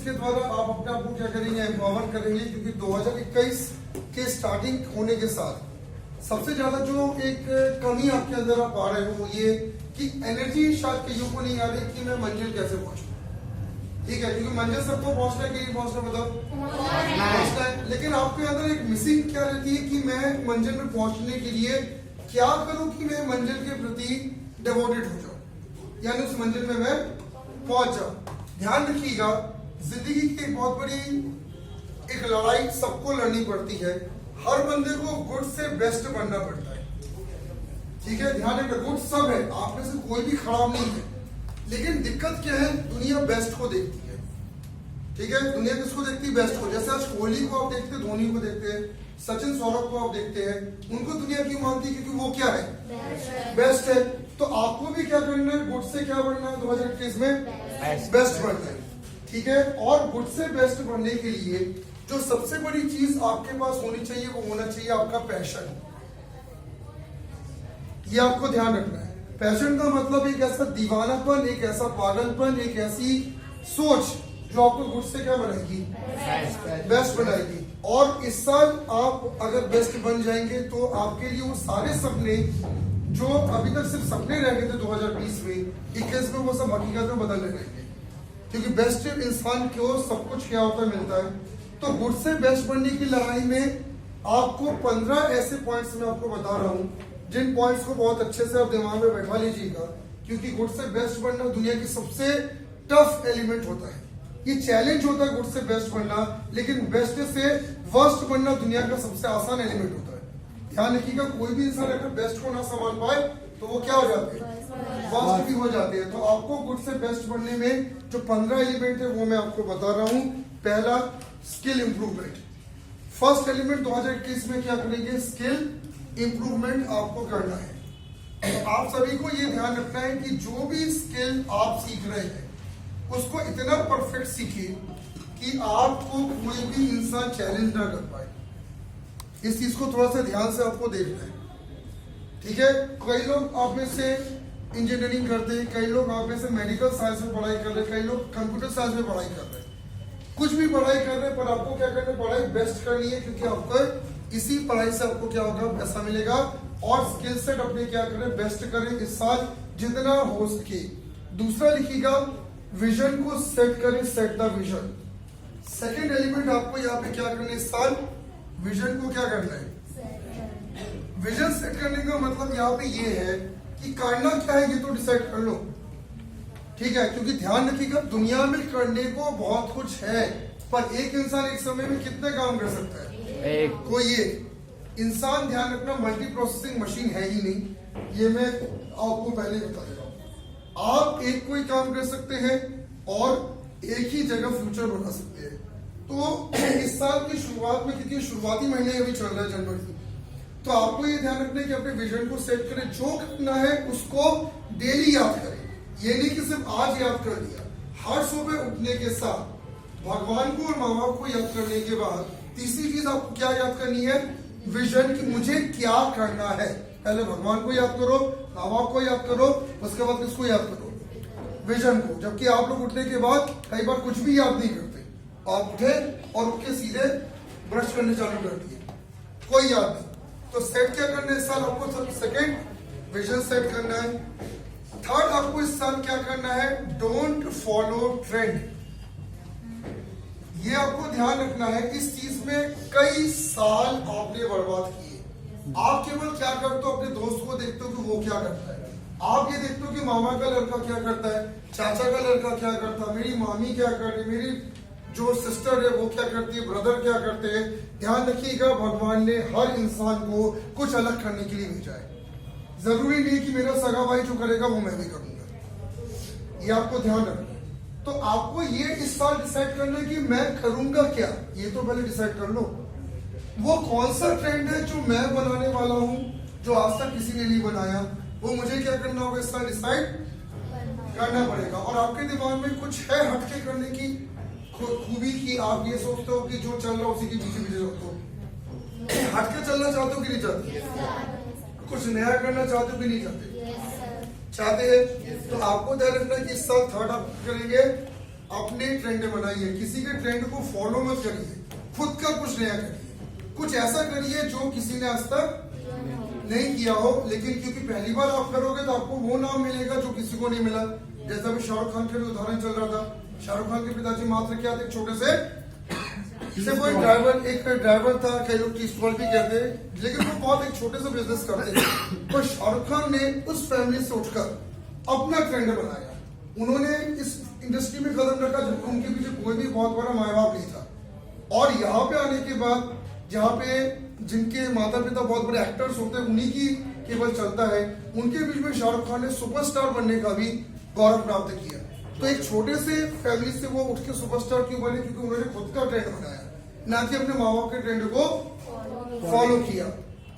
इसके द्वारा आप अपने आप को क्या करेंगे, एम्पावर करेंगे, क्योंकि 2021 के स्टार्टिंग होने के साथ सबसे ज्यादा जो एक कमी आपके अंदर आप पा रहे हो वो ये कि एनर्जी शायद कईयों को नहीं आ रही कि मैं मंजिल कैसे पहुंचूं। ठीक है, क्योंकि मंजिल सबको पहुंचना है कि नहीं पहुंचना, बताओ पहुंचना है, लेकिन आपके अंदर एक मिसिंग क्या रहती है कि मैं मंजिल में पहुंचने के लिए क्या करूं कि मैं मंजिल के प्रति डिवोटेड हो जाऊं, यानी उस मंजिल में मैं पहुंच जाऊं। ध्यान रखिएगा, जिंदगी की एक बहुत बड़ी एक लड़ाई सबको लड़नी पड़ती है। हर बंदे को गुड से बेस्ट बनना पड़ता है। ठीक है, ध्यान रखना, गुड सब है, आप में से कोई भी खराब नहीं है, लेकिन दिक्कत क्या है, दुनिया बेस्ट को देखती है। ठीक है, दुनिया किसको देखती है, बेस्ट को। जैसे आज कोहली को आप देखते हैं, धोनी को देखते हैं, सचिन सौरभ को आप देखते हैं, उनको दुनिया क्यों मानती है, क्योंकि वो क्या है, बेस्ट है। तो आपको भी क्या करना है, गुड से क्या बनना है 2021 में, बेस्ट बनना है। ठीक है, और गुड से बेस्ट बनने के लिए जो सबसे बड़ी चीज आपके पास होनी चाहिए वो होना चाहिए आपका पैशन। ये आपको ध्यान रखना है। पैशन का मतलब एक ऐसा दीवानापन, एक ऐसा पागलपन, एक ऐसी सोच जो आपको गुड से क्या बनाएगी, बेस्ट बनाएगी। और इस साल आप अगर बेस्ट बन जाएंगे तो आपके लिए वो सारे सपने जो अभी तक सिर्फ सपने रह गए थे 2020 में, 21 में वो सब हकीकत में बदलने रहेंगे, क्योंकि बेस्ट इंसान को सब कुछ क्या होता है, मिलता है। तो गुड से बेस्ट बनने की लड़ाई में आपको 15 ऐसे पॉइंट्स मैं आपको बता रहा हूं, जिन पॉइंट्स को बहुत अच्छे से आप दिमाग में बैठा लीजिएगा, क्योंकि गुड से बेस्ट बनना दुनिया की सबसे टफ एलिमेंट होता है। ये चैलेंज होता है गुड से बेस्ट बनना, लेकिन बेस्ट से वर्स्ट बनना दुनिया का सबसे आसान एलिमेंट होता है। ध्यान रखिएगा, कोई भी इंसान अगर बेस्ट को ना संभाल पाए तो वो क्या हो जाते हैं, वर्स्ट भी हो जाते हैं। तो आपको गुड से बेस्ट बनने में जो 15 एलिमेंट है वो मैं आपको बता रहा हूं। पहला, स्किल इंप्रूवमेंट। फर्स्ट एलिमेंट 2021 में क्या करेंगे, स्किल इंप्रूवमेंट आपको करना है। आप सभी को ये ध्यान रखना है कि जो भी स्किल आप सीख रहे हैं उसको इतना परफेक्ट सीखिए कि आपको कोई भी इंसान चैलेंज ना कर पाए। इस चीज को थोड़ा सा ध्यान से आपको देखना है। ठीक है, कई लोग आप में से इंजीनियरिंग करते हैं, कई लोग आप में से मेडिकल साइंस में पढ़ाई कर रहे हैं, कई लोग कंप्यूटर साइंस में पढ़ाई कर रहे हैं, कुछ भी पढ़ाई कर रहे हैं, पर आपको क्या करना है, पढ़ाई बेस्ट करनी है, क्योंकि आपको इसी पढ़ाई से आपको क्या होगा, पैसा मिलेगा। और स्किल सेट अपने क्या करें, बेस्ट करें इस साल जितना हो सके। दूसरा लिखिएगा, विजन को सेट करें, set the vision. Second element आपको यहाँ पे क्या करना है, इस साल विजन को क्या करना है, विजन सेट करने का मतलब यहाँ पे ये है कि करना क्या है ये तो डिसाइड कर लो। ठीक है, क्योंकि ध्यान रखिएगा, दुनिया में करने को बहुत कुछ है, पर एक इंसान एक समय में कितने काम कर सकता है, कोई ये इंसान, ध्यान रखना, मल्टी प्रोसेसिंग मशीन है ही नहीं। ये मैं आपको पहले बता दे रहा हूं। आप एक कोई काम कर सकते हैं और एक ही जगह फ्यूचर बना सकते हैं। तो इस साल की शुरुआत में, क्योंकि शुरुआती महीने अभी चल रहा है जनवरी, तो आपको ये ध्यान रखना है कि अपने विजन को सेट करें, जो करना है उसको डेली याद करें। ये नहीं कि सिर्फ आज याद कर लिया। हर सुबह उठने के साथ भगवान को और माँ बाप को याद करने के बाद तीसरी चीज आपको क्या याद करनी है, विजन, कि मुझे क्या करना है। पहले भगवान को याद करो, माँ बाप को याद करो, उसके बाद किसको याद करो, विजन को। जबकि आप लोग उठने के बाद कई बार कुछ भी याद नहीं करते, आप उठे और उठ के सीधे ब्रश करने चालू कर दिए, कोई याद नहीं। तो सेट क्या करना है इस साल आपको, सेकेंड विजन सेट करना है। थर्ड आपको इस साल क्या करना है, डोंट फॉलो ट्रेंड। ये आपको ध्यान रखना है, इस चीज में कई साल आपने बर्बाद किए। आप केवल क्या करते हो, अपने दोस्त को देखते हो कि वो क्या करता है, आप ये देखते हो कि मामा का लड़का क्या करता है, चाचा का लड़का क्या करता है, मेरी मामी क्या कर रही, मेरी जो सिस्टर है वो क्या करती है, ब्रदर क्या करते हैं। ध्यान रखिएगा, भगवान ने हर इंसान को कुछ अलग करने के लिए भेजा है। जरूरी नहीं कि मेरा सगा भाई जो करेगा वो मैं भी करूंगा, ये आपको ध्यान रखना है। तो आपको ये इस साल डिसाइड करना है कि मैं करूंगा क्या, ये तो पहले डिसाइड कर लो। वो कौन सा ट्रेंड है जो मैं बनाने वाला हूं, जो आज तक किसी ने नहीं बनाया, वो मुझे क्या करना होगा, इस साल डिसाइड करना पड़ेगा। और आपके दिमाग में कुछ है हटके करने की खूबी की, आप ये सोचते हो कि जो चल रहा है उसी के पीछे पीछे चलते हो, हटके चलना चाहते हो कि नहीं चाहते, कुछ नया करना चाहते हो कि नहीं चाहते, चाहते हैं। तो आपको ध्यान रखना कि इस साल थर्ड आप करेंगे, अपने ट्रेंड बनाइए, किसी के ट्रेंड को फॉलो मत करिए, खुद का कुछ नया करिए, कुछ ऐसा करिए जो किसी ने आज तक नहीं किया हो। लेकिन क्योंकि पहली बार आप करोगे तो आपको वो नाम मिलेगा जो किसी को नहीं मिला। जैसा भी शाहरुख खान का भी उदाहरण चल रहा था, शाहरुख खान के पिताजी मात्र क्या थे, छोटे से कोई ड्राइवर था, कई लोग टी स्टॉल भी कहते हैं, लेकिन वो बहुत एक छोटे से बिजनेस करते थे। तो शाहरुख खान ने उस फैमिली से उठकर अपना ट्रेंड बनाया। उन्होंने इस इंडस्ट्री में कदम रखा जबकि उनके पीछे कोई भी बहुत बड़ा माँ बाप नहीं था। और यहाँ पे आने के बाद जहाँ पे जिनके माता पिता बहुत बड़े एक्टर्स होते हैं उन्हीं की केवल चलता है, उनके बीच में शाहरुख खान ने सुपरस्टार बनने का भी गौरव प्राप्त किया। तो एक छोटे से फैमिली से वो उठ के सुपरस्टार क्यों बने, क्योंकि उन्होंने खुद का ट्रेंड बनाया, ना कि अपने माँ बाप के ट्रेंड को फॉलो किया।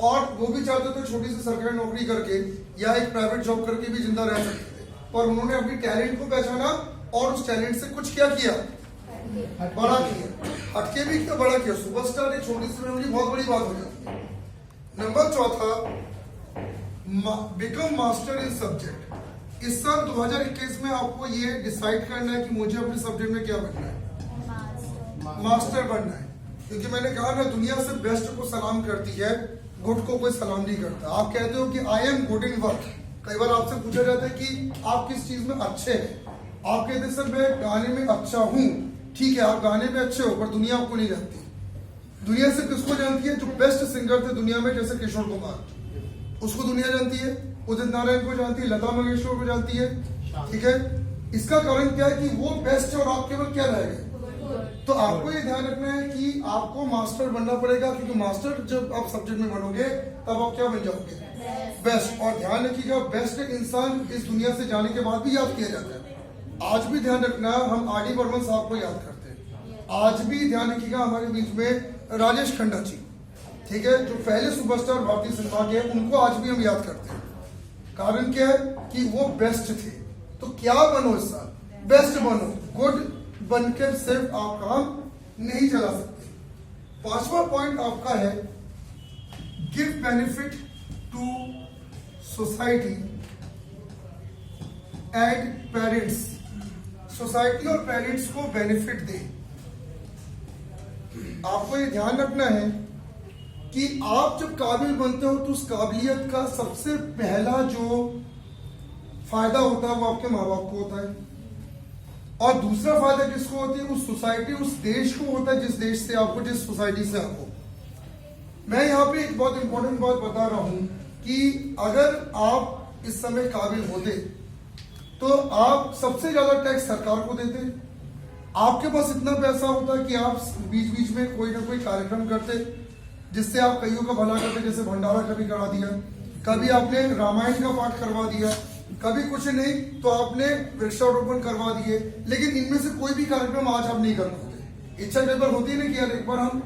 और वो भी चाहते थे छोटी सी सरकारी नौकरी करके या एक प्राइवेट जॉब करके भी जिंदा रह सकते थे, पर उन्होंने अपनी टैलेंट को पहचाना और उस टैलेंट से कुछ क्या किया, बड़ा किया। हटके भी क्या बड़ा किया, सुपरस्टार एक छोटी सी फैमिली बहुत बड़ी बात हो जाती है। नंबर चौथा, बिकम मास्टर इन सब्जेक्ट। इस साल 2021 में आपको ये डिसाइड करना है कि मुझे अपने सब्जेक्ट में क्या बनना है, मास्टर बनना है। क्योंकि मैंने कहा ना, दुनिया से बेस्ट को सलाम करती है, गुड को कोई सलाम नहीं करता। आप कहते हो कि I am good in work, कई बार आपसे पूछा जाता है कि आप किस चीज में अच्छे हैं, आप कहते सर मैं गाने में अच्छा हूँ। ठीक है, आप गाने में अच्छे हो, पर दुनिया आपको नहीं जानती। दुनिया से किसको जानती है, जो बेस्ट सिंगर थे दुनिया में, जैसे किशोर कुमार, उसको दुनिया जानती है, उदित नारायण को जानती है, लता मंगेशकर को जानती है। ठीक है, इसका कारण क्या है कि वो बेस्ट है और आप केवल क्या रह गए। तो आपको ये ध्यान रखना है कि आपको मास्टर बनना पड़ेगा, क्योंकि मास्टर जब आप सब्जेक्ट में बनोगे तब आप क्या बन जाओगे, बेस्ट। और ध्यान रखिएगा, बेस्ट इंसान इस दुनिया से जाने के बाद भी याद किया जाता है। आज भी ध्यान रखना, हम आर डी बर्मन साहब को याद करते हैं। आज भी ध्यान रखिएगा, हमारे बीच में राजेश खन्ना जी, ठीक है, जो पहले सुपरस्टार भारतीय सिनेमा के, उनको आज भी हम याद करते हैं। कारण क्या है कि वो बेस्ट थे। तो क्या बनो इस साल, बेस्ट बनो। गुड बनकर सिर्फ आप काम नहीं चला सकते। पांचवा पॉइंट आपका है, give benefit to society and parents. Society और पेरेंट्स को बेनिफिट दे। आपको ये ध्यान रखना है कि आप जब काबिल बनते हो तो उस काबिलियत का सबसे पहला जो फायदा होता है वो आपके माँ बाप को होता है, और दूसरा फायदा किसको होती है, उस सोसाइटी, उस देश को होता है, जिस देश से आपको, जिस सोसाइटी से आपको। मैं यहाँ पे एक बहुत इंपॉर्टेंट बात बता रहा हूं कि अगर आप इस समय काबिल होते तो आप सबसे ज्यादा टैक्स सरकार को देते। आपके पास इतना पैसा होता कि आप बीच बीच में कोई ना कोई कार्यक्रम करते जिससे आप कईयों का भला करते, जैसे भंडारा कभी करा दिया, कभी आपने रामायण का पाठ करवा दिया, कभी कुछ नहीं तो आपने वृक्षारोपण करवा दिए। लेकिन इनमें से कोई भी कार्यक्रम आज आप नहीं कर पाते। इच्छा कई बार होती है ना कि यार एक बार हम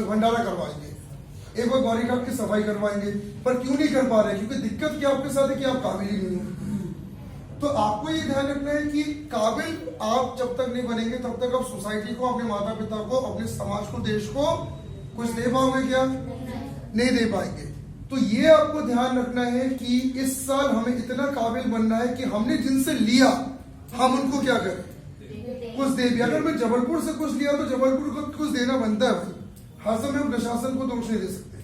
भंडारा करवाएंगे, एक बार गौरी घाट की सफाई करवाएंगे, पर क्यों नहीं कर पा रहे, क्योंकि दिक्कत क्या आपके साथ है कि आप काबिल ही नहीं हो। तो आपको ये ध्यान रखना है कि काबिल आप जब तक नहीं बनेंगे तब तक आप सोसाइटी को, अपने माता पिता को, अपने समाज को, देश को कुछ दे पाओगे क्या, नहीं दे पाएंगे। तो ये आपको ध्यान रखना है कि इस साल हमें इतना काबिल बनना है कि हमने जिनसे लिया हम उनको क्या करें, कुछ दे भी। अगर मैं जबलपुर से कुछ लिया तो जबलपुर को कुछ देना बनता है भाई, हर समय हम प्रशासन को दोष नहीं दे सकते।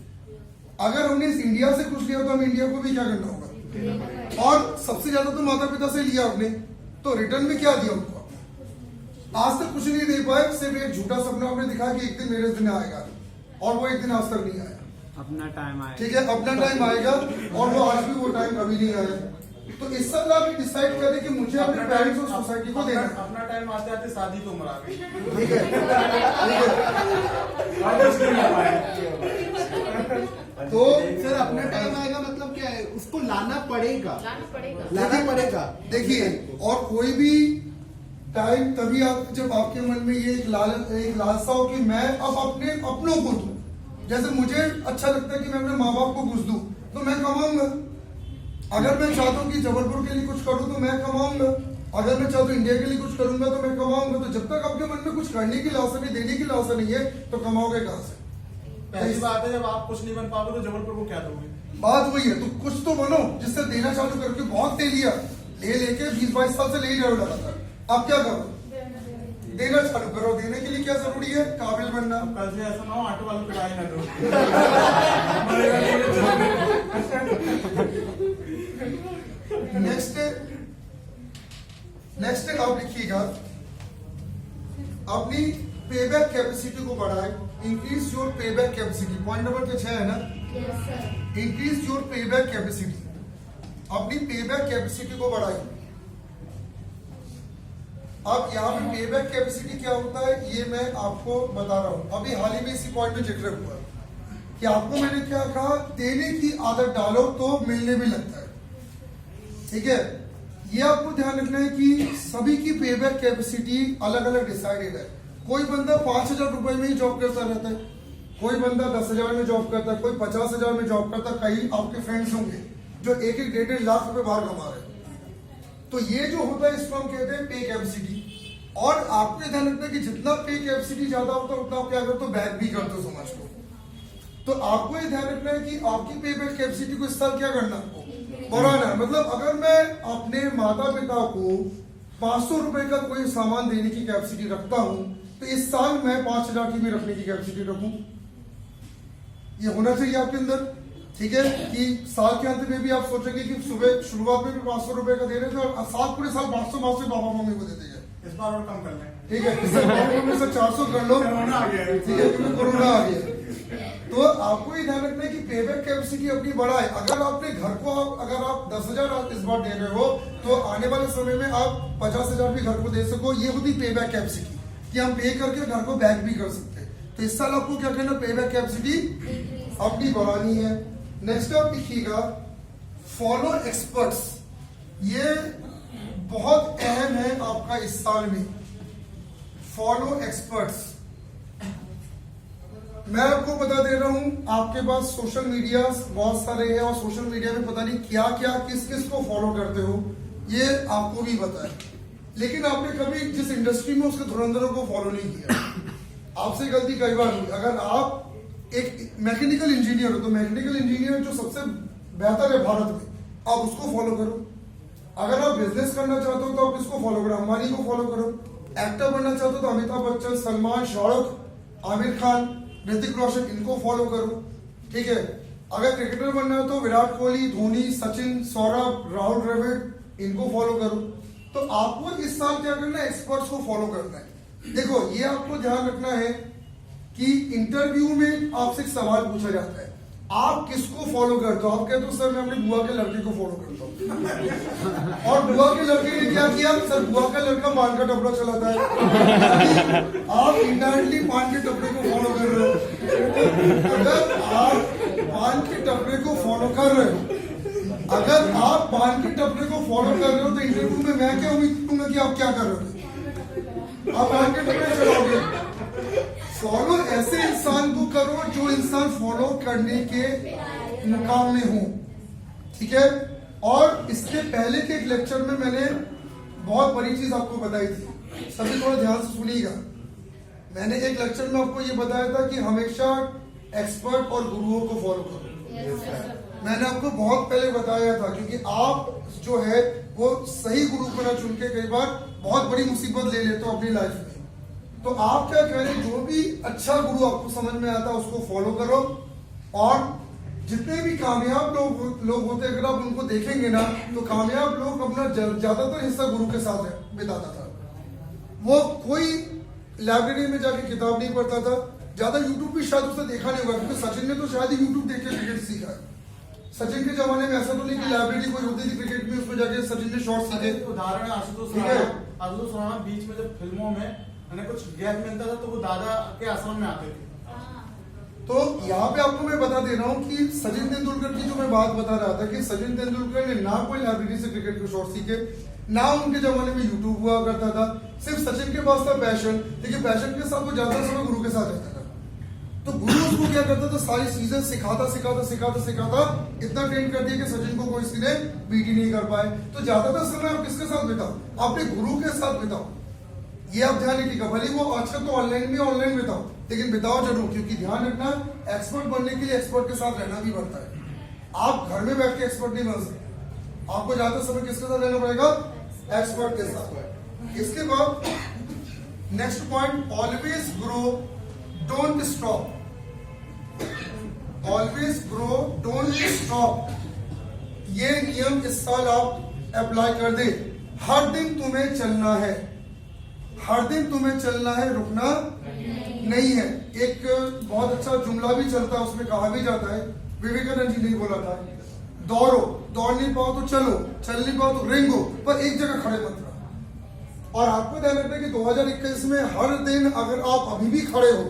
अगर हमने इस इंडिया से कुछ लिया तो हमें इंडिया को भी क्या करना होगा, और सबसे ज्यादा तो माता पिता से लिया आपने, तो रिटर्न में क्या दिया उनको, आज तक कुछ नहीं दे पाए। सिर्फ एक झूठा सपना आपने दिखाया कि एक दिन मेरे दिन आएगा, और वो एक दिन आज तक नहीं आया। अपना टाइम आएगा, ठीक है, अपना टाइम आएगा, और वो आज भी वो टाइम कभी नहीं आया। तो इस साल आप डिसाइड करें कि मुझे अपने पेरेंट्स और सोसाइटी को देना है। अपना टाइम आते आते शादी की उम्र आ गई, ठीक है, तो सर अपना टाइम आएगा मतलब क्या है, उसको लाना पड़ेगा। देखिए, और कोई भी टाइम तभी आप, जब आपके मन में ये एक लालसा हो कि मैं अब अपने अपनों को दूं। जैसे मुझे अच्छा लगता है कि मैं अपने माँ बाप को कुछ दूं, तो मैं कमाऊंगा। अगर मैं चाहता हूँ कि जबलपुर के लिए कुछ करूँ तो मैं कमाऊंगा। अगर मैं चाहता हूँ इंडिया के लिए कुछ करूंगा तो मैं कमाऊंगा। तो जब तक आपके मन में कुछ करने की लालसा नहीं, देने की लालसा नहीं है, तो कमाओगे कहाँ से। पहली बात है, जब आप कुछ नहीं बन पाओगे तो जबलपुर को क्या दोगे। बात वही है, तो कुछ तो बनो जिससे देना चालू करके। बहुत ले लिया, ले लेके 20-22 साल से ले ही रहे हो लगातार, अब क्या करो, देना चालू करो। देने के लिए क्या जरूरी है? काबिल बनना। कल से ऐसा ना हो ऑटो वालों को गाली ना दो। नेक्स्ट आप लिखिएगा, अपनी पेबैक कैपेसिटी को बढ़ाए। Increase your payback capacity, point number 6 है ना? इंक्रीज योर पेबैक कैपेसिटी, अपनी पेबैक कैपेसिटी को बढ़ाए। अब यहाँ पे पेबैक कैपेसिटी क्या होता है ये मैं आपको बता रहा हूं। अभी हाल ही में इसी पॉइंट में जिक्र हुआ कि आपको मैंने क्या कहा, देने की आदत डालो तो मिलने भी लगता है। ठीक है, ये आपको ध्यान रखना है कि सभी की पेबैक कैपेसिटी अलग अलग डिसाइडेड है। कोई बंदा 5,000 रुपए में ही जॉब करता रहता है, कोई बंदा 10,000 में जॉब करता है, कोई 50,000 में जॉब करता है। कई आपके फ्रेंड्स होंगे जो 1-1, 1.5 लाख रुपए बाहर कमा रहे हैं। तो ये जो होता है इसको हम कहते हैं पे कैपेसिटी। और आपको ध्यान रखना है कि जितना पे कैपेसिटी ज्यादा होता है उतना आप क्या करते हो, बैक भी करते हो समाज को। तो आपको ये ध्यान रखना है कि आपकी पे बैक कैपेसिटी को इस साल क्या करना, बढ़ाना है। मतलब अगर मैं अपने माता पिता को 500 रुपए का कोई सामान देने की कैपेसिटी रखता हूं तो इस साल मैं 5,000 की भी रखने की कैपेसिटी रखूं। ये होना चाहिए आपके अंदर। ठीक है, कि साल के अंत में भी आप सोचेंगे कि सुबह शुरुआत में भी 500 रुपए का दे रहे थे और साल पूरे साल 500 पापा मम्मी को देते गए। इस बार और कम कर लें। ठीक है, इससे पापा मम्मी से 400 कर लो। कोरोना आ गया है। ठीक है, क्योंकि कोरोना आ गया। तो आपको ये ध्यान रखना है कि पेबैक कैपेसिटी अपनी बढ़ाए। अगर आपने घर को अगर आप 10,000 इस बार दे रहे हो तो आने वाले समय में आप 50,000 भी घर को दे सको। ये होती पेबैक कैपेसिटी कि हम पे करके घर को बैक भी कर सकते हैं। तो इस साल आपको क्या करना, पेबैक कैपेसिटी अपनी बढ़ानी है। नेक्स्ट आप लिखिएगा, फॉलो एक्सपर्ट्स। ये बहुत अहम है आपका इस साल में, फॉलो एक्सपर्ट्स। मैं आपको बता दे रहा हूं, आपके पास सोशल मीडिया बहुत सारे हैं और सोशल मीडिया में पता नहीं क्या क्या किस किस को फॉलो करते हो, ये आपको भी पता है। लेकिन आपने कभी जिस इंडस्ट्री में उसके धुरंधरों को फॉलो नहीं किया। आपसे गलती कई बार हुई। अगर आप एक मैकेनिकल इंजीनियर हो तो मैकेनिकल इंजीनियर जो सबसे बेहतर है भारत में, आप उसको फॉलो करो। अगर आप बिजनेस करना चाहते हो तो आप इसको फॉलो करो, अंबानी को फॉलो करो। एक्टर बनना चाहते हो तो अमिताभ बच्चन, सलमान, शाहरुख, आमिर खान, ऋतिक रोशन, इनको फॉलो करो। ठीक है, अगर क्रिकेटर बनना है तो विराट कोहली, धोनी, सचिन, सौरभ, राहुल द्रविड़, इनको फॉलो करो। तो आपको इस साल क्या करना है, एक्सपर्ट्स को फॉलो करना है। देखो, ये आपको ध्यान रखना है कि इंटरव्यू में आपसे एक सवाल पूछा जाता है, आप किसको फॉलो करते हो? आप कहते हो सर मैं अपने बुआ के लड़के को फॉलो करता हूँ। और बुआ के लड़के ने क्या किया? सर बुआ का लड़का पान का टपरा चलाता है। आप इनडायरेक्टली पान के टपरे को फॉलो कर रहे हो। अगर आप पान के टपरे को फॉलो कर रहे हो, अगर आप पान के टपरे को फॉलो कर रहे हो तो इंटरव्यू में मैं क्या उम्मीद करूंगा कि आप क्या कर रहे हो? आप पान के टपरे चलाओगे। फॉलो ऐसे इंसान को करो जो इंसान फॉलो करने के मुकाम में हो। ठीक है, और इसके पहले के एक लेक्चर में मैंने बहुत बड़ी चीज आपको बताई थी, सभी थोड़ा ध्यान से सुनिएगा। मैंने एक लेक्चर में आपको ये बताया था कि हमेशा एक्सपर्ट और गुरुओं को फॉलो करो। मैंने आपको बहुत पहले बताया था, क्योंकि आप जो है वो सही गुरु को ना चुन के कई बार बहुत बड़ी मुसीबत ले लेते हो अपनी लाइफ में। तो आप क्या करें, जो भी अच्छा गुरु आपको समझ में आता है उसको फॉलो करो। और जितने भी कामयाब लोग होते हैं, अगर आप उनको देखेंगे ना तो कामयाब लोग अपना ज्यादातर हिस्सा गुरु के साथ बिताता था। वो कोई लाइब्रेरी में जाके किताब नहीं पढ़ता था, ज्यादा यूट्यूब भी शायद उसने देखा नहीं होगा, क्योंकि सचिन ने तो शायद ही यूट्यूब देख के क्रिकेट सीखा है। सचिन के जमाने में ऐसा तो नहीं कि लाइब्रेरी कोई होती थी क्रिकेट में, उसमें जाके सचिन ने शॉट सीखे। उदाहरण है आशुतोष राणा, बीच में जब फिल्मों में कुछ गैप मिलता था तो वो दादा के आश्रम में आते थे। तो यहाँ पे आपको मैं बता दे रहा हूँ कि सचिन तेंदुलकर की जो मैं बात बता रहा था कि सचिन तेंदुलकर ने ना कोई लाइब्रेरी से क्रिकेट के शॉट सीखे, ना उनके जमाने में यूट्यूब हुआ करता था। सिर्फ सचिन के पास था पैशन, लेकिन पैशन के साथ वो ज्यादा समय गुरु के साथ रहता था। तो गुरु उसको क्या करता था, सारी चीजें सिखाता इतना ट्रेन कर दिया कि सचिन को कोई किसी ने बीट ही नहीं कर पाए। तो ज्यादातर समय आप किसके साथ बिताओ, अपने गुरु के साथ बिताओ। ये आप ध्यान रखिएगा, भले वो आजकल तो ऑनलाइन बिताओ, लेकिन बिताओ जरूर, क्योंकि ध्यान रखना एक्सपर्ट बनने के लिए एक्सपर्ट के साथ रहना भी पड़ता है। आप घर में बैठ के एक्सपर्ट नहीं बन सकते, आपको ज्यादा समय किसके साथ रहना पड़ेगा, एक्सपर्ट के साथ। इसके बाद next point, always grow, don't stop. Always grow, don't stop. ये नियम इस साल आप अप्लाई कर दे। हर दिन तुम्हें चलना है, हर दिन तुम्हें चलना है, रुकना नहीं है। एक बहुत अच्छा जुमला भी चलता है, उसमें कहा भी जाता है, विवेकानंद जी ने बोला था, दौड़ो, दौड़ नहीं पाओ तो चलो, चल नहीं पाओ तो रेंगो, पर एक जगह खड़े मत रहो। और आपको ध्यान रखना है कि 2021 में हर दिन अगर आप अभी भी खड़े हो,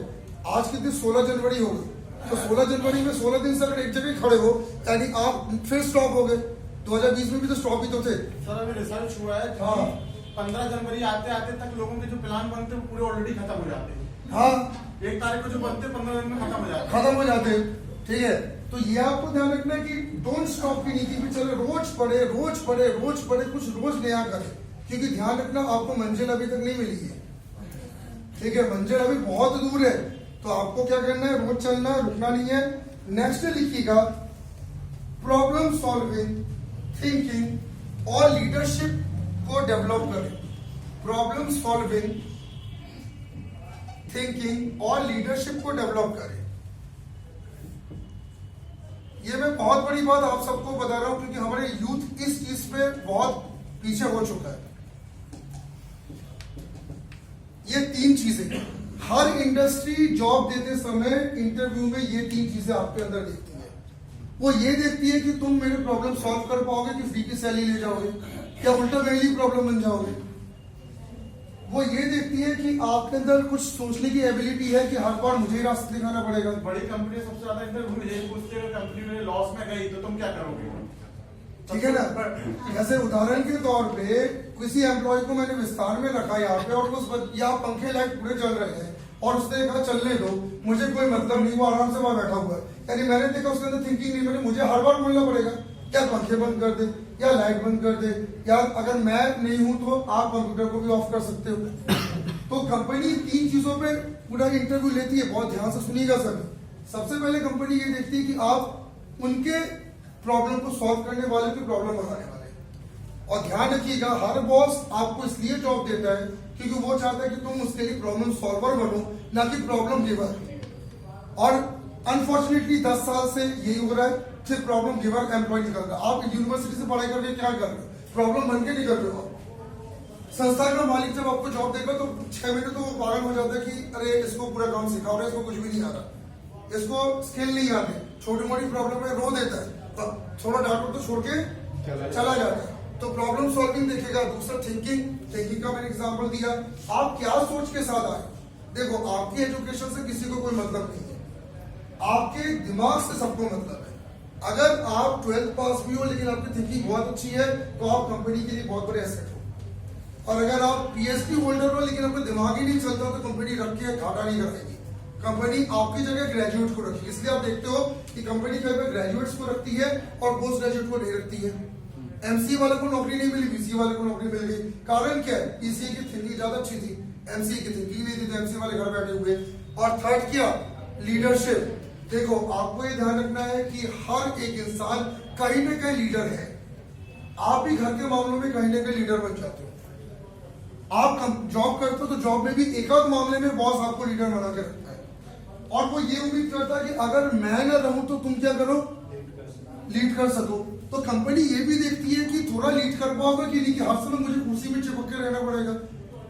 आज के दिन 16 जनवरी हो गई, तो 16 जनवरी में 16 दिन से अगर एक जगह खड़े हो यानी आप फिर स्टॉप हो गए। 2020 में भी तो स्टॉप ही तो थे। सर अभी रिसर्च हुआ है कि हाँ। 15 जनवरी आते आते तक लोगों के जो प्लान बनते हैं वो पूरे ऑलरेडी खत्म हो जाते हैं। हाँ, 1 तारीख को जो बनते हैं 15 दिन में खत्म हो जाते हैं। खत्म हो जाते हैं। ठीक है, तो ये आपको ध्यान रखना है कि डोंट स्टॉप की नीति पे चले, रोज पढ़े, रोज पढ़े, रोज पढ़े, कुछ रोज नया करें, क्योंकि ध्यान रखना आपको मंजिल अभी तक नहीं मिली है। ठीक है, मंजिल अभी बहुत दूर है, तो आपको क्या करना है, रोज चलना है, रुकना नहीं है। नेक्स्ट लिखिएगा, प्रॉब्लम सॉल्विंग, थिंकिंग और लीडरशिप को डेवलप करें। प्रॉब्लम सॉल्विंग, थिंकिंग और लीडरशिप को डेवलप करें। ये मैं बहुत बड़ी बात आप सबको बता रहा हूं, क्योंकि हमारे यूथ इस चीज पे बहुत पीछे हो चुका है। ये 3 चीजें हर इंडस्ट्री जॉब देते समय इंटरव्यू में ये 3 चीजें आपके अंदर देखती है। वो ये देखती है कि तुम मेरे प्रॉब्लम सॉल्व कर पाओगे कि फ्री की सैलरी ले जाओगे, क्या उल्टा मेरे लिए प्रॉब्लम बन जाओगे। वो ये देखती है कि आपके अंदर कुछ सोचने की एबिलिटी है कि हर बार मुझे ही रास्ता दिखाना पड़ेगा। बड़ी कंपनी सबसे ज्यादा इंटरव्यू यही पूछती है, कंपनी मेरे लॉस में गई तो तुम क्या करोगे। ठीक है ना, जैसे उदाहरण के तौर पे किसी एम्प्लॉय को मैंने विस्तार में रखा यहाँ पे और उस यहाँ पंखे लाइट पूरे चल रहे हैं और उसने कहा चलने दो, मुझे कोई मतलब नहीं, वो आराम से वहां बैठा हुआ है। यानी मैंने देखा उसके अंदर थिंकिंग नहीं बनी, मुझे हर बार बोलना पड़ेगा या पंखे बंद कर दे या लाइट बंद कर दे, या अगर मैं नहीं हूं तो आप कंप्यूटर को भी ऑफ कर सकते हो। तो कंपनी 3 चीजों पे पूरा इंटरव्यू लेती है, बहुत ध्यान से सुनिएगा सर। सबसे पहले कंपनी ये देखती है कि आप उनके प्रॉब्लम को सॉल्व करने वाले की प्रॉब्लम बनाने वाले। और ध्यान रखिएगा, हर बॉस आपको इसलिए जॉब देता है क्योंकि वो चाहता है कि तुम उसके लिए प्रॉब्लम सॉल्वर बनो, ना कि प्रॉब्लम गिवर। और अनफॉर्चुनेटली 10 साल से यही हो रहा है, सिर्फ प्रॉब्लम गिवर एम्प्लॉय निकल रहा है। आप यूनिवर्सिटी से पढ़ाई करके क्या कर रहे हो, प्रॉब्लम बन के नहीं कर रहे हो। संस्था का मालिक जब आपको जॉब देगा तो 6 महीने तो वो पागल हो जाता है कि अरे इसको पूरा काम सिखाओ रहे, इसको कुछ भी नहीं आ रहा, इसको स्किल नहीं आते, छोटी मोटी प्रॉब्लम में रो देता है, थोड़ा डांटो तो छोड़ के चला जाता है। तो प्रॉब्लम सॉल्विंग देखेगा। दूसरा थिंकिंग का मैंने एग्जांपल दिया, आप क्या सोच के साथ आए। देखो, आपकी एजुकेशन से किसी को कोई मतलब नहीं है, आपके दिमाग से सबको मतलब है। अगर आप 12th पास भी हो लेकिन आपकी थिंकिंग बहुत अच्छी है तो आप कंपनी के लिए बहुत बड़े एसेट हो। और अगर आप पीएचडी होल्डर हो लेकिन आपका दिमाग ही नहीं चलता तो कंपनी रख के घाटा नहीं कराएगी, कंपनी आपकी जगह ग्रेजुएट को रखेगी। इसलिए आप देखते हो कि कंपनी कई बार ग्रेजुएट्स को रखती है और पोस्ट ग्रेजुएट को नहीं रखती है। एमसी वाले को नौकरी नहीं मिली, बीसी वाले को नौकरी मिल गई। कारण क्या है, पीसीए की थिंकिंग ज्यादा अच्छी थी, एमसी की थिंकिंग नहीं थी, तो एमसी वाले घर बैठे हुए। और थर्ड क्या, लीडरशिप। देखो, आपको ये ध्यान रखना है कि हर एक इंसान कहीं ना कहीं लीडर है। आप भी घर के मामलों में कहीं ना कहीं लीडर बन जाते हो। आप जॉब करते हो तो जॉब में भी एक आध मामले में बॉस आपको लीडर बना के रखता है और वो ये उम्मीद करता है कि अगर मैं ना रहूं तो तुम क्या करो, लीड कर सको। तो कंपनी ये भी देखती है कि थोड़ा लीड कर पाओगे कि नहीं, कि हर समय मुझे कुर्सी में चिपक के रहना पड़ेगा,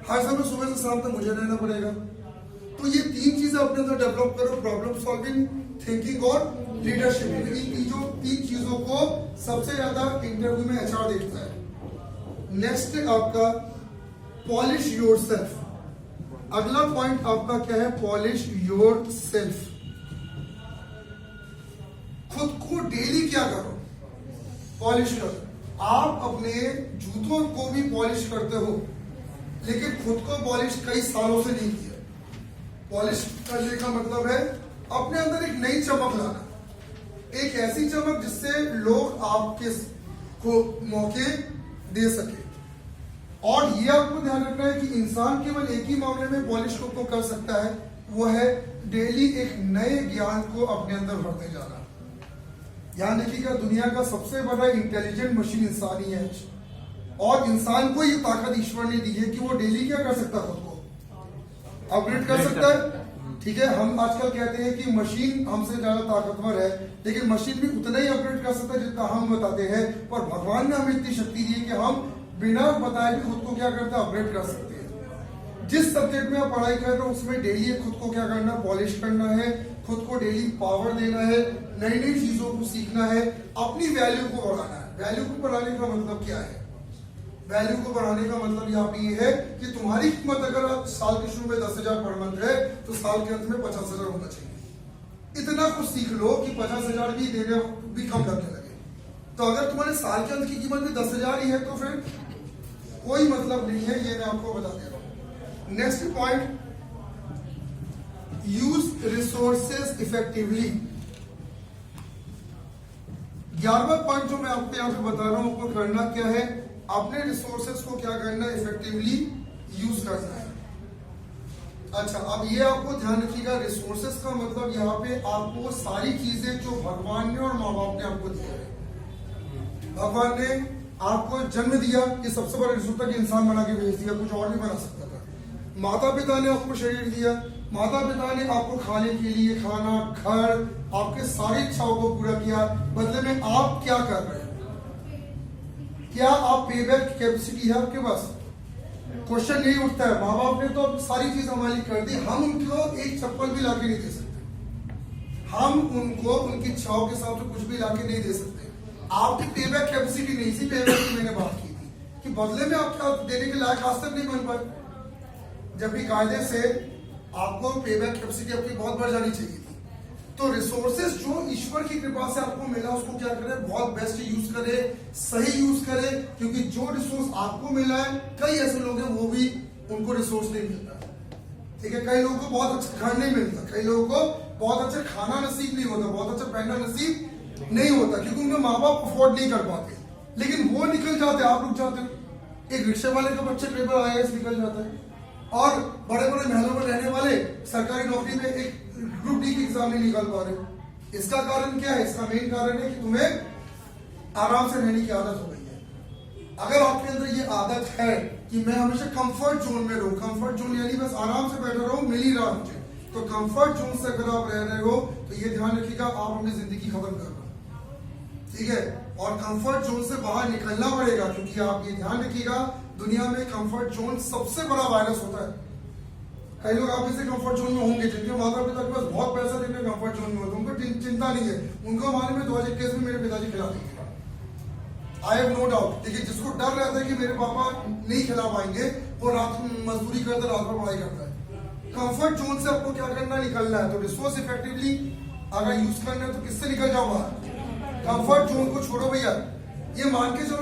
हर समय सुबह से शाम तक मुझे रहना पड़ेगा। तो ये 3 चीजें अपने अंदर डेवलप करो, प्रॉब्लम सॉल्विंग, थिंकिंग और लीडरशिप। इन जो 3 चीजों को सबसे ज्यादा इंटरव्यू में एचआर देखता है। नेक्स्ट आपका पॉलिश योरसेल्फ। अगला पॉइंट आपका क्या है, पॉलिश योरसेल्फ। खुद को डेली क्या करो, पॉलिश करो। आप अपने जूतों को भी पॉलिश करते हो लेकिन खुद को पॉलिश कई सालों से नहीं किया। पॉलिश करने का मतलब है अपने अंदर एक नई चमक लाना, एक ऐसी चमक जिससे लोग आपके को मौके दे सके। और ये आपको ध्यान रखना है कि इंसान केवल एक ही मामले में पॉलिश को कर सकता है, वो है डेली एक नए ज्ञान को अपने अंदर भरते जाना। ध्यान रखिएगा, दुनिया का सबसे बड़ा इंटेलिजेंट मशीन इंसान ही है और इंसान को ये ताकत ईश्वर ने दी है कि वो डेली क्या कर सकता है, खुद को अपग्रेड कर सकता है। ठीक है, हम आजकल कहते हैं कि मशीन हमसे ज्यादा ताकतवर है, लेकिन मशीन भी उतना ही अपग्रेड कर सकता है जितना हम बताते हैं। पर भगवान ने हमें इतनी शक्ति दी है कि हम बिना बताए भी खुद को क्या करते हैं, अपग्रेड कर सकते हैं। जिस सब्जेक्ट में आप पढ़ाई कर रहे हो उसमें डेली खुद को क्या करना, पॉलिश करना है, खुद को डेली पावर देना है, नई नई चीजों को सीखना है, अपनी वैल्यू को बढ़ाना है। वैल्यू को बढ़ाने का मतलब क्या है? वैल्यू को बढ़ाने का मतलब यहाँ पे ये है कि तुम्हारी कीमत अगर आप साल के शुरू में 10,000 पर मंथ है तो साल के अंत में 50,000 होना चाहिए। इतना कुछ सीख लो कि 50,000 भी देने भी कम लगने लगे। तो अगर तुम्हारे साल के अंत की कीमत भी 10,000 ही है तो फिर कोई मतलब नहीं है, ये मैं आपको बता दे रहा हूं। Next point, use resources effectively. 11वां पॉइंट जो मैं आपको यहाँ पे बता रहा हूं, आपको करना क्या है, अपने रिसोर्सेज को क्या करना है, इफेक्टिवली यूज करना है। अच्छा, अब ये आपको ध्यान रखिएगा, रिसोर्सेज का मतलब यहाँ पे आपको सारी चीजें जो भगवान ने और माँ बाप ने आपको दिया है। भगवान ने आपको जन्म दिया, ये सबसे बड़ा रिसोर्स था कि इंसान बना के भेज दिया, कुछ और नहीं बना सकता था। माता पिता ने आपको शरीर दिया, माता पिता ने आपको खाने के लिए खाना, घर, आपके सारी इच्छाओं को पूरा किया। बदले में आप क्या कर रहे हैं? क्या आप पेबैक कैपेसिटी है आपके पास? क्वेश्चन नहीं उठता है। माँ बाप ने तो सारी चीज हमारी कर दी, हम उनको एक चप्पल भी लाके नहीं दे सकते, हम उनको उनकी इच्छाओं के हिसाब से कुछ भी लाके नहीं दे सकते। आपकी पेबैक कैपेसिटी नहीं, इसी पेबैक की मैंने बात की थी कि बदले में आप क्या देने के लायक आज तक नहीं बन पाए, जबकि कायदे से आपको पेबैक कैपेसिटी आपकी बहुत बढ़ जानी चाहिए थी। तो रिसोर्सेज जो ईश्वर की कृपा से आपको मिला उसको क्या करें, बहुत बेस्ट यूज करें, सही यूज करें, क्योंकि जो रिसोर्स आपको मिला है, कई ऐसे लोग हैं वो भी उनको रिसोर्स नहीं मिलता। ठीक है, कई लोगों को बहुत अच्छा घर नहीं मिलता, कई लोगों को बहुत अच्छा खाना नसीब नहीं होता, बहुत अच्छा पहनना नसीब नहीं होता, क्योंकि उनके माँ बाप अफोर्ड नहीं कर पाते। लेकिन वो निकल जाते, आप रुक जाते हो। एक रिक्शे वाले का बच्चे पेपर IAS निकल जाता है, और बड़े बड़े महलों में रहने वाले सरकारी नौकरी में एक ग्रुप डी की एग्जाम नहीं निकाल पा रहे। इसका कारण क्या है? इसका मेन कारण है कि तुम्हें आराम से रहने की आदत हो गई है। अगर आपके अंदर ये आदत है कि मैं हमेशा कंफर्ट जोन में रहूं, कंफर्ट जोन यानी बस आराम से बैठा रहूं, मिल ही रहा मुझे, तो कंफर्ट जोन से अगर आप रह रहे हो तो ये ध्यान रखिएगा, आप अपनी जिंदगी खत्म कर रहे हो। ठीक है, और कंफर्ट जोन से बाहर निकलना पड़ेगा, क्योंकि आप ये ध्यान रखिएगा, दुनिया में कंफर्ट जोन सबसे बड़ा वायरस होता है। कई लोग आप इसे कंफर्ट जोन में होंगे जिनके माता पिता के पास बहुत पैसा देने कंफर्ट जोन में होते, उनको चिंता नहीं है, उनको मालूम है 2021 में मेरे पिताजी खिला देंगे, आई हैव नो डाउट। देखिए, जिसको डर रहता है कि मेरे पापा नहीं खिला पाएंगे, वो रात में मजदूरी करता है, रात भर पढ़ाई करता है। कंफर्ट जोन से आपको क्या करना, निकलना है। तो रिसोर्स इफेक्टिवली अगर यूज करना है तो किससे निकल जाओ बाहर, कंफर्ट जोन को छोड़ो भैया। ये मान के चलो